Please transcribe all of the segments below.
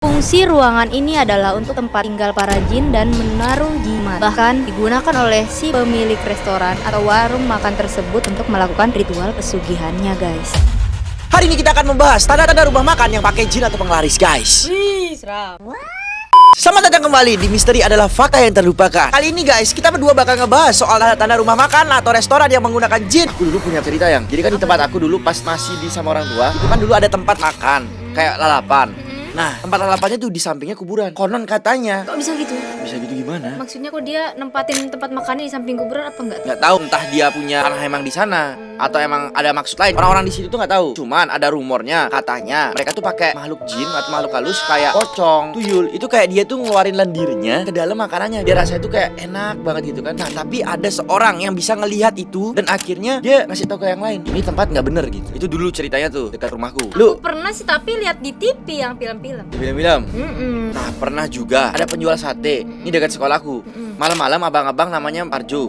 Fungsi ruangan ini adalah untuk tempat tinggal para jin dan menaruh jimat. Bahkan digunakan oleh si pemilik restoran atau warung makan tersebut untuk melakukan ritual pesugihannya, guys. Hari ini kita akan membahas tanda-tanda rumah makan yang pakai jin atau penglaris, guys. Wih, seram. Selamat datang kembali di Misteri Adalah Fakta Yang Terlupakan. Kali ini guys, kita berdua bakal ngebahas soal tanda-tanda rumah makan atau restoran yang menggunakan jin. Aku dulu punya cerita yang, jadi kan di tempat aku dulu pas masih di sama orang tua, itu kan dulu ada tempat makan kayak lalapan. Nah, tempat lalapannya tuh di sampingnya kuburan. Konon katanya. Kok bisa gitu? Bisa gitu gimana? Maksudnya kok dia nempatin tempat makannya di samping kuburan apa enggak? Nggak tahu, entah dia punya tanah emang di sana atau emang ada maksud lain. Orang-orang di situ tuh nggak tahu. Cuman ada rumornya, katanya mereka tuh pakai makhluk jin atau makhluk halus kayak pocong, tuyul. Itu kayak dia tuh ngeluarin lendirnya ke dalam makanannya. Dia rasanya tuh kayak enak banget gitu kan. Nah, tapi ada seorang yang bisa ngelihat itu dan akhirnya dia ngasih tahu ke yang lain. Ini tempat nggak bener gitu. Itu dulu ceritanya tuh dekat rumahku. Aku pernah sih tapi lihat di TV yang film-film. Film-film. Nah, pernah juga ada penjual sate. Ini dekat sekolahku. Malam-malam abang-abang namanya Parjo.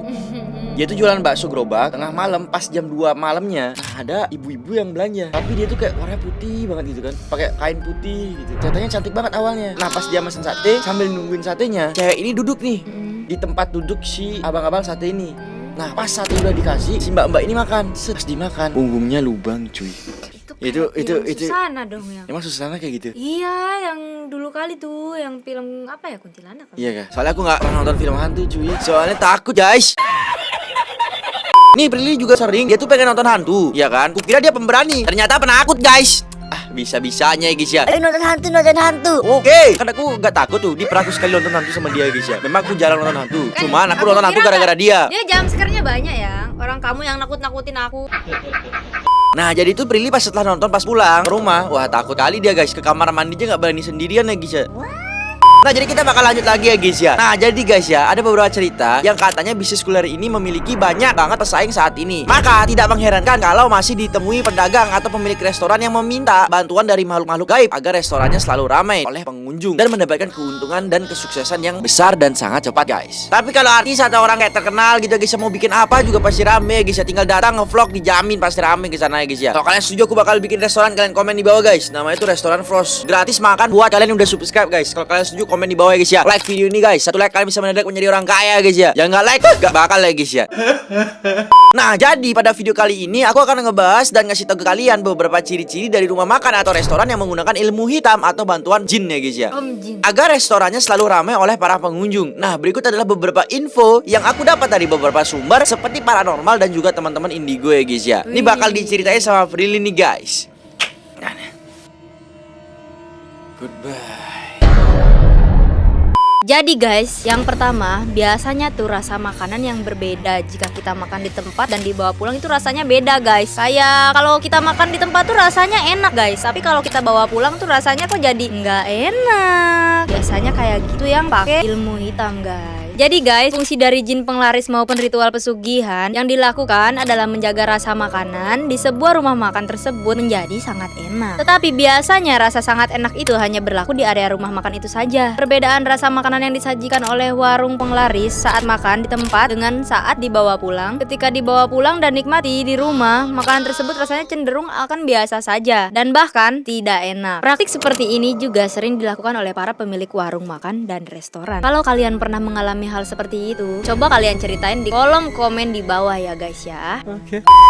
Dia tuh jualan bakso gerobak tengah malam pas jam 2 malamnya. Nah, ada ibu-ibu yang belanja. Tapi dia tuh kayak warnanya putih banget gitu kan. Pakai kain putih gitu. Katanya cantik banget awalnya. Nah, pas dia mesen sate sambil nungguin satenya, kayak ini duduk nih di tempat duduk si abang-abang sate ini. Nah, pas sate udah dikasih, si mbak-mbak ini makan. Pas dimakan, punggungnya lubang, cuy. Itu Susana dong yang. Emang Susana kayak gitu? Iya, yang dulu kali tuh, yang film apa ya, kuntilanak. Iya kak. Soalnya aku nggak pernah nonton film hantu cuy. Soalnya takut guys. Nih Prilly juga sering. Dia tuh pengen nonton hantu, ya kan? Kukira dia pemberani. Ternyata penakut guys. Ah, bisa-bisanya ya guys ya. Ayo nonton hantu. Oke, kan aku nggak takut tuh. Dia pernah aku sekali nonton hantu sama dia guys ya. Memang aku jarang nonton hantu. Cuman aku nonton hantu gara-gara dia. Dia jumpscare-nya banyak ya. Orang kamu yang nakut-nakutin aku. Nah, jadi tuh Prilly pas setelah nonton pas pulang ke rumah, wah takut kali dia guys. Ke kamar mandi aja nggak berani sendirian ya guys ya. Nah, jadi kita bakal lanjut lagi ya guys ya. Nah, jadi guys ya, ada beberapa cerita yang katanya bisnis kuliner ini memiliki banyak banget pesaing saat ini. Maka tidak mengherankan kalau masih ditemui pedagang atau pemilik restoran yang meminta bantuan dari makhluk-makhluk gaib agar restorannya selalu ramai oleh pengunjung dan mendapatkan keuntungan dan kesuksesan yang besar dan sangat cepat guys. Tapi kalau artis atau orang kayak terkenal gitu guys, mau bikin apa juga pasti rame guys ya. Tinggal datang ngevlog dijamin pasti rame ke sana ya guys ya. Kalau kalian setuju aku bakal bikin restoran, kalian komen di bawah guys. Namanya itu Restoran Frost. Gratis makan buat kalian yang udah subscribe guys. Kalau kalian setuju komen di bawah ya guys ya. Like video ini guys. Satu like kalian bisa mendadak menjadi orang kaya guys ya. Yang nggak like gak bakal ya guys ya. Nah, jadi pada video kali ini aku akan ngebahas dan ngasih tahu ke kalian beberapa ciri-ciri dari rumah makan atau restoran yang menggunakan ilmu hitam atau bantuan jin ya guys ya. Agar restorannya selalu ramai oleh para pengunjung. Nah, berikut adalah beberapa info yang aku dapat dari beberapa sumber seperti paranormal dan juga teman-teman indigo ya guys ya. Ini bakal diceritain sama Prilly nih guys. Goodbye. Jadi guys, yang pertama, biasanya tuh rasa makanan yang berbeda jika kita makan di tempat dan dibawa pulang itu rasanya beda guys. Kayak kalau kita makan di tempat tuh rasanya enak guys, tapi kalau kita bawa pulang tuh rasanya kok jadi nggak enak. Biasanya kayak gitu yang pakai ilmu hitam guys. Jadi guys, fungsi dari jin penglaris maupun ritual pesugihan yang dilakukan adalah menjaga rasa makanan di sebuah rumah makan tersebut menjadi sangat enak. Tetapi biasanya rasa sangat enak itu hanya berlaku di area rumah makan itu saja. Perbedaan rasa makanan yang disajikan oleh warung penglaris saat makan di tempat dengan saat dibawa pulang. Ketika dibawa pulang dan nikmati di rumah, makanan tersebut rasanya cenderung akan biasa saja dan bahkan tidak enak. Praktik seperti ini juga sering dilakukan oleh para pemilik warung makan dan restoran. Kalau kalian pernah mengalami hal seperti itu, coba kalian ceritain di kolom komen di bawah ya guys ya.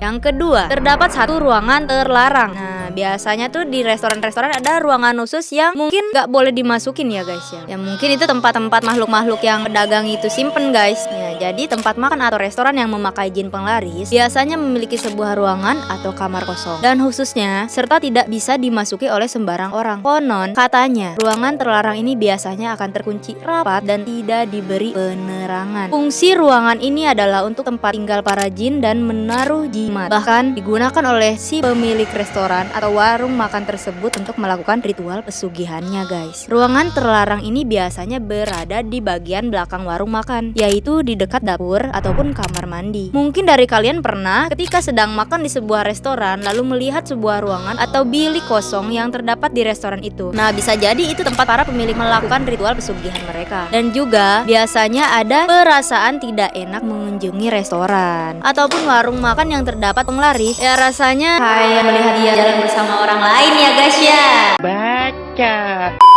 Yang kedua, terdapat satu ruangan terlarang. Nah, biasanya tuh di restoran-restoran ada ruangan khusus yang mungkin nggak boleh dimasukin ya guys ya. Yang mungkin itu tempat-tempat makhluk-makhluk yang pedagang itu simpen guys. Ya, jadi tempat makan atau restoran yang memakai jin penglaris biasanya memiliki sebuah ruangan atau kamar kosong dan khususnya serta tidak bisa dimasuki oleh sembarang orang. Konon katanya ruangan terlarang ini biasanya akan terkunci rapat dan tidak diberi penerangan. Fungsi ruangan ini adalah untuk tempat tinggal para jin dan menaruh jimat. Bahkan digunakan oleh si pemilik restoran atau warung makan tersebut untuk melakukan ritual pesugihannya guys. Ruangan terlarang ini biasanya berada di bagian belakang warung makan, yaitu di dekat dapur ataupun kamar mandi. Mungkin dari kalian pernah ketika sedang makan di sebuah restoran lalu melihat sebuah ruangan atau bilik kosong yang terdapat di restoran itu. Nah, bisa jadi itu tempat para pemilik melakukan ritual pesugihan mereka. Dan juga biasanya ada perasaan tidak enak mengunjungi restoran ataupun warung makan yang terdapat penglaris. Ya rasanya kayak melihat dia jalan bersama orang lain ya guys ya. Baca.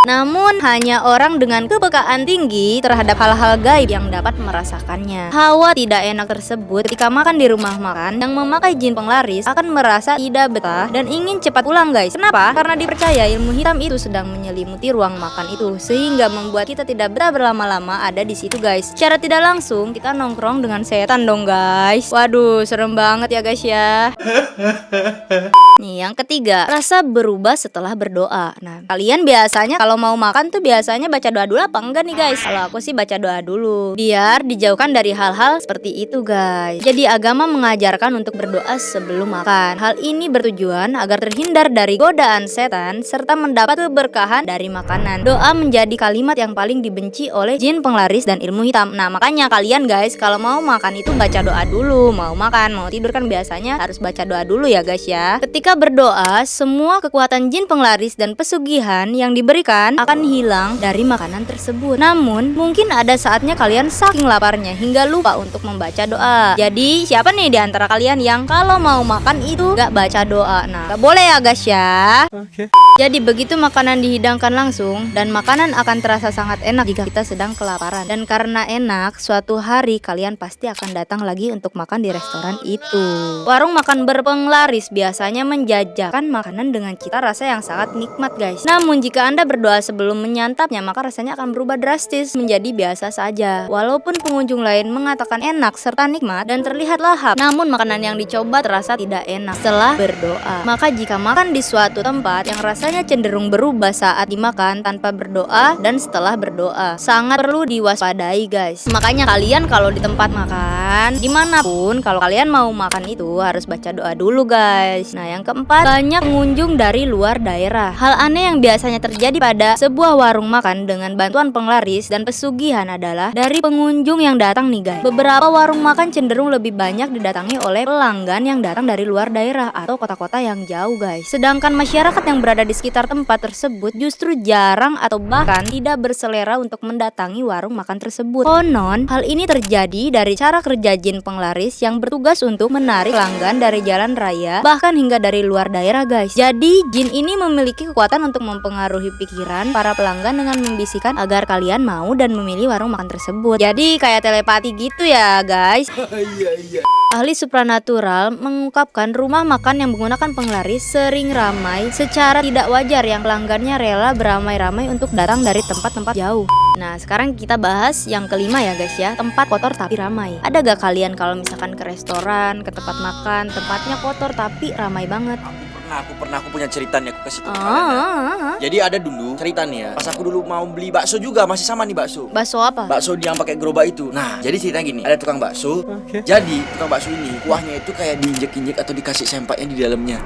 Namun hanya orang dengan kepekaan tinggi terhadap hal-hal gaib yang dapat merasakannya. Hawa tidak enak tersebut ketika makan di rumah makan yang memakai jin penglaris akan merasa tidak betah dan ingin cepat pulang guys. Kenapa? Karena dipercaya ilmu hitam itu sedang menyelimuti ruang makan itu, sehingga membuat kita tidak betah berlama-lama ada di situ guys. Secara tidak langsung kita nongkrong dengan setan dong guys. Waduh, serem banget ya guys ya. Nih yang ketiga, rasa berubah setelah berdoa. Nah, kalian biasanya kalau mau makan tuh biasanya baca doa dulu apa enggak nih guys? Kalau aku sih baca doa dulu, biar dijauhkan dari hal-hal seperti itu guys. Jadi agama mengajarkan untuk berdoa sebelum makan. Hal ini bertujuan agar terhindar dari godaan setan serta mendapat keberkahan dari makanan. Doa menjadi kalimat yang paling dibenci oleh jin penglaris dan ilmu hitam. Nah, makanya kalian guys kalau mau makan itu baca doa dulu. Mau makan, mau tidur kan biasanya harus baca doa dulu ya guys ya. Ketika berdoa, semua kekuatan jin penglaris dan pesugihan yang diberikan akan hilang dari makanan tersebut. Namun, mungkin ada saatnya kalian saking laparnya hingga lupa untuk membaca doa. Jadi, siapa nih di antara kalian yang kalau mau makan itu gak baca doa? Nah, gak boleh ya guys ya. Jadi begitu makanan dihidangkan langsung dan makanan akan terasa sangat enak jika kita sedang kelaparan. Dan karena enak, suatu hari kalian pasti akan datang lagi untuk makan di restoran itu. Warung makan berpenglaris biasanya menjajakan makanan dengan cita rasa yang sangat nikmat guys. Namun jika Anda berdoa sebelum menyantapnya, maka rasanya akan berubah drastis menjadi biasa saja. Walaupun pengunjung lain mengatakan enak serta nikmat dan terlihat lahap, namun makanan yang dicoba terasa tidak enak setelah berdoa. Maka jika makan di suatu tempat yang rasanya cenderung berubah saat dimakan tanpa berdoa dan setelah berdoa, sangat perlu diwaspadai guys. Makanya kalian kalau di tempat makan dimanapun, kalau kalian mau makan itu harus baca doa dulu guys. Nah yang keempat, banyak pengunjung dari luar daerah. Hal aneh yang biasanya terjadi pada sebuah warung makan dengan bantuan penglaris dan pesugihan adalah dari pengunjung yang datang nih guys. Beberapa warung makan cenderung lebih banyak didatangi oleh pelanggan yang datang dari luar daerah atau kota-kota yang jauh guys. Sedangkan masyarakat yang berada di sekitar tempat tersebut justru jarang atau bahkan tidak berselera untuk mendatangi warung makan tersebut. Konon, hal ini terjadi dari cara kerja jin penglaris yang bertugas untuk menarik pelanggan dari jalan raya, bahkan hingga dari luar daerah guys. Jadi, jin ini memiliki kekuatan untuk mempengaruhi pikiran para pelanggan dengan membisikkan agar kalian mau dan memilih warung makan tersebut. Jadi, kayak telepati gitu ya guys. Ahli supranatural mengungkapkan rumah makan yang menggunakan penglaris sering ramai secara tidak wajar yang pelanggannya rela beramai-ramai untuk datang dari tempat-tempat jauh. Nah sekarang kita bahas yang kelima ya guys ya, tempat kotor tapi ramai. Ada gak kalian kalau misalkan ke restoran, ke tempat makan, tempatnya kotor tapi ramai banget? Aku punya cerita nih, aku kasih tahu kalian. Jadi ada dulu cerita nih ya. Pas aku dulu mau beli bakso juga, masih sama nih bakso. Bakso apa? Bakso yang pakai gerobak itu. Nah, jadi ceritanya gini, ada tukang bakso. Jadi tukang bakso ini kuahnya itu kayak diinjek-injek atau dikasih sempaknya di dalamnya.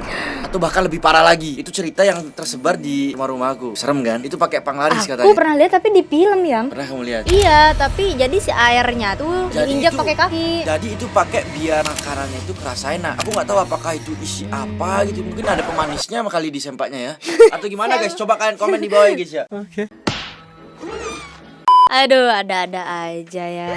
Atau bahkan lebih parah lagi. Itu cerita yang tersebar di rumah-rumahku. Serem kan? Itu pakai penglaris katanya. Aku pernah lihat tapi di film yang. Pernah kamu lihat? Iya, tapi jadi si airnya tuh diinjak pakai kaki. Jadi itu pakai biar makanannya itu kerasa enak. Aku nggak tahu apakah itu isi apa gitu. Mungkin ada pemanisnya kali di sempaknya ya. Atau gimana guys? Coba kalian komen di bawah ya guys ya. Aduh, ada-ada aja ya.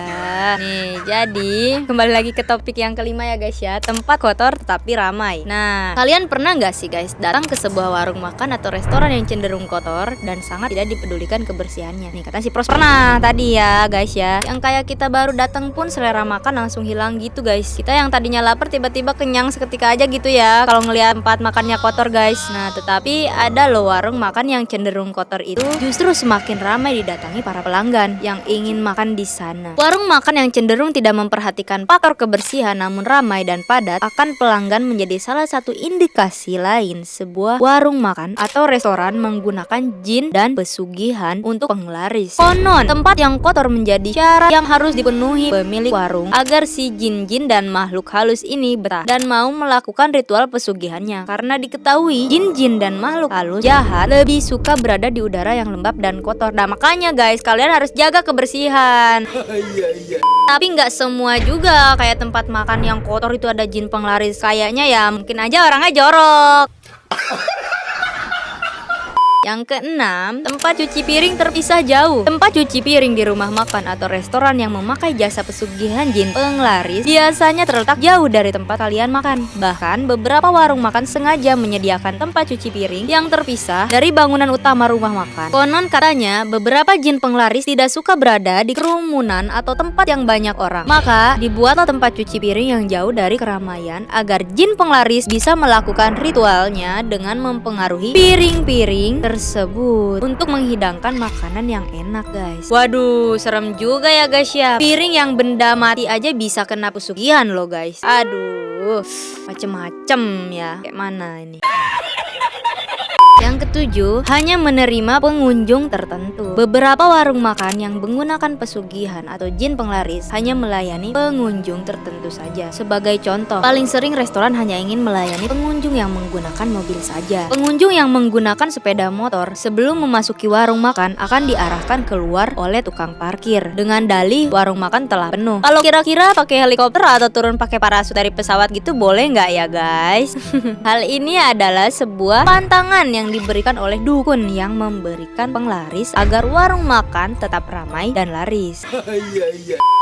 Nih, jadi kembali lagi ke topik yang kelima ya guys ya, tempat kotor tetapi ramai. Nah, kalian pernah nggak sih guys datang ke sebuah warung makan atau restoran yang cenderung kotor dan sangat tidak dipedulikan kebersihannya? Nih, kata si Pros pernah tadi ya guys ya, yang kayak kita baru datang pun selera makan langsung hilang gitu guys. Kita yang tadinya lapar tiba-tiba kenyang seketika aja gitu ya kalau ngelihat tempat makannya kotor guys. Nah, tetapi ada loh warung makan yang cenderung kotor itu justru semakin ramai didatangi para pelanggan yang ingin makan di sana. Warung makan yang cenderung tidak memperhatikan faktor kebersihan namun ramai dan padat akan pelanggan menjadi salah satu indikasi lain sebuah warung makan atau restoran menggunakan jin dan pesugihan untuk penglaris. Konon, tempat yang kotor menjadi syarat yang harus dipenuhi pemilik warung agar si jin-jin dan makhluk halus ini betah dan mau melakukan ritual pesugihannya. Karena diketahui jin-jin dan makhluk halus jahat lebih suka berada di udara yang lembab dan kotor. Nah, makanya guys, kalian harus jaga kebersihan. Tapi nggak semua juga kayak tempat makan yang kotor itu ada jin penglaris. Kayaknya ya mungkin aja orangnya jorok. Yang keenam, tempat cuci piring terpisah jauh. Tempat cuci piring di rumah makan atau restoran yang memakai jasa pesugihan jin penglaris biasanya terletak jauh dari tempat kalian makan. Bahkan beberapa warung makan sengaja menyediakan tempat cuci piring yang terpisah dari bangunan utama rumah makan. Konon katanya beberapa jin penglaris tidak suka berada di kerumunan atau tempat yang banyak orang. Maka dibuatlah tempat cuci piring yang jauh dari keramaian agar jin penglaris bisa melakukan ritualnya dengan mempengaruhi piring-piring tersebut untuk menghidangkan makanan yang enak, guys. Waduh, serem juga ya guys ya. Piring yang benda mati aja bisa kena pesugihan loh guys. Aduh, macem-macem ya. Kayak mana ini? Yang ketujuh, hanya menerima pengunjung tertentu. Beberapa warung makan yang menggunakan pesugihan atau jin penglaris hanya melayani pengunjung tertentu saja. Sebagai contoh, paling sering restoran hanya ingin melayani pengunjung yang menggunakan mobil saja. Pengunjung yang menggunakan sepeda motor sebelum memasuki warung makan akan diarahkan keluar oleh tukang parkir dengan dalih warung makan telah penuh. Kalau kira-kira pakai helikopter atau turun pakai parasut dari pesawat gitu boleh nggak ya guys? Hal ini adalah sebuah pantangan yang diberikan oleh dukun yang memberikan penglaris agar warung makan tetap ramai dan laris.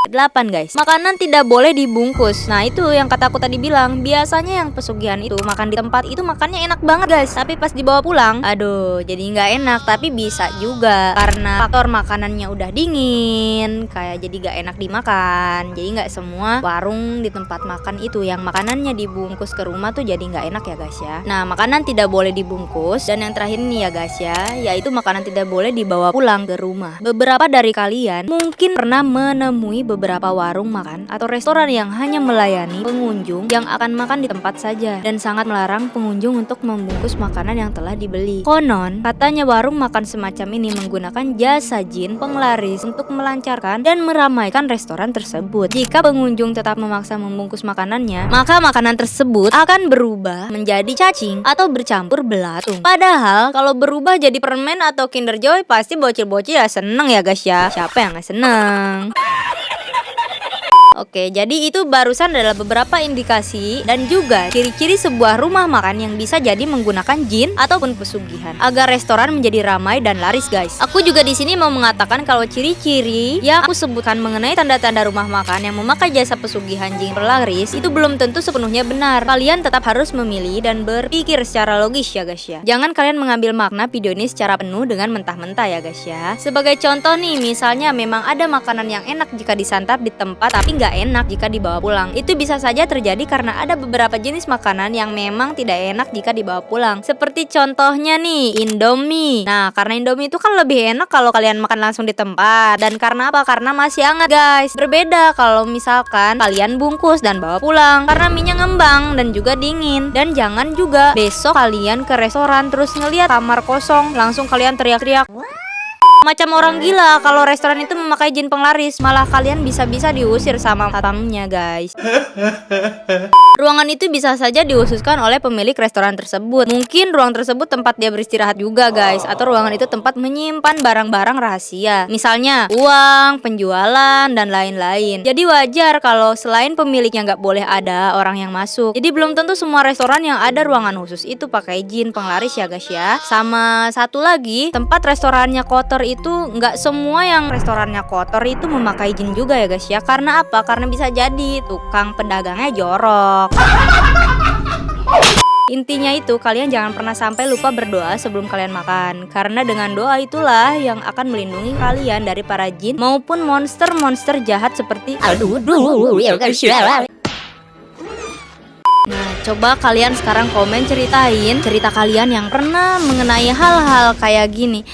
8 guys, makanan tidak boleh dibungkus. Nah itu yang kataku tadi bilang, biasanya yang pesugihan itu makan di tempat itu makannya enak banget guys, tapi pas dibawa pulang, aduh jadi nggak enak. Tapi bisa juga karena faktor makanannya udah dingin, kayak jadi nggak enak dimakan. Jadi nggak semua warung di tempat makan itu yang makanannya dibungkus ke rumah tuh jadi nggak enak ya guys ya. Nah makanan tidak boleh dibungkus. Dan yang terakhir nih ya guys ya, yaitu makanan tidak boleh dibawa pulang ke rumah. Beberapa dari kalian mungkin pernah menemui beberapa warung makan atau restoran yang hanya melayani pengunjung yang akan makan di tempat saja dan sangat melarang pengunjung untuk membungkus makanan yang telah dibeli. Konon, katanya warung makan semacam ini menggunakan jasa jin penglaris untuk melancarkan dan meramaikan restoran tersebut. Jika pengunjung tetap memaksa membungkus makanannya, maka makanan tersebut akan berubah menjadi cacing atau bercampur belatung. Padahal kalau berubah jadi permen atau Kinder Joy pasti bocil-bocil ya seneng ya guys ya. Siapa yang gak seneng? Oke, jadi itu barusan adalah beberapa indikasi dan juga ciri-ciri sebuah rumah makan yang bisa jadi menggunakan jin ataupun pesugihan agar restoran menjadi ramai dan laris, guys. Aku juga di sini mau mengatakan kalau ciri-ciri yang aku sebutkan mengenai tanda-tanda rumah makan yang memakai jasa pesugihan jin pelaris itu belum tentu sepenuhnya benar. Kalian tetap harus memilih dan berpikir secara logis ya, guys ya. Jangan kalian mengambil makna video ini secara penuh dengan mentah-mentah ya, guys ya. Sebagai contoh nih, misalnya memang ada makanan yang enak jika disantap di tempat tapi nggak enak jika dibawa pulang. Itu bisa saja terjadi karena ada beberapa jenis makanan yang memang tidak enak jika dibawa pulang. Seperti contohnya nih, Indomie. Nah, karena Indomie itu kan lebih enak kalau kalian makan langsung di tempat. Dan karena apa? Karena masih hangat, guys. Berbeda kalau misalkan kalian bungkus dan bawa pulang karena minyak ngembang dan juga dingin. Dan jangan juga besok kalian ke restoran terus ngeliat kamar kosong, langsung kalian teriak-teriak macam orang gila kalau restoran itu memakai jin penglaris. Malah kalian bisa-bisa diusir sama tamunya, guys. Ruangan itu bisa saja dikhususkan oleh pemilik restoran tersebut. Mungkin ruang tersebut tempat dia beristirahat juga, guys. Atau ruangan itu tempat menyimpan barang-barang rahasia, misalnya uang, penjualan, dan lain-lain. Jadi wajar kalau selain pemiliknya nggak boleh ada orang yang masuk. Jadi belum tentu semua restoran yang ada ruangan khusus itu pakai jin penglaris ya, guys ya. Sama satu lagi, tempat restorannya kotor itu nggak semua yang restorannya kotor itu memakai jin juga ya, guys ya. Karena apa? Karena bisa jadi tukang pedagangnya jorok. Intinya itu, kalian jangan pernah sampai lupa berdoa sebelum kalian makan. Karena dengan doa itulah yang akan melindungi kalian dari para jin maupun monster-monster jahat seperti Nah, coba kalian sekarang komen ceritain cerita kalian yang pernah mengenai hal-hal kayak gini.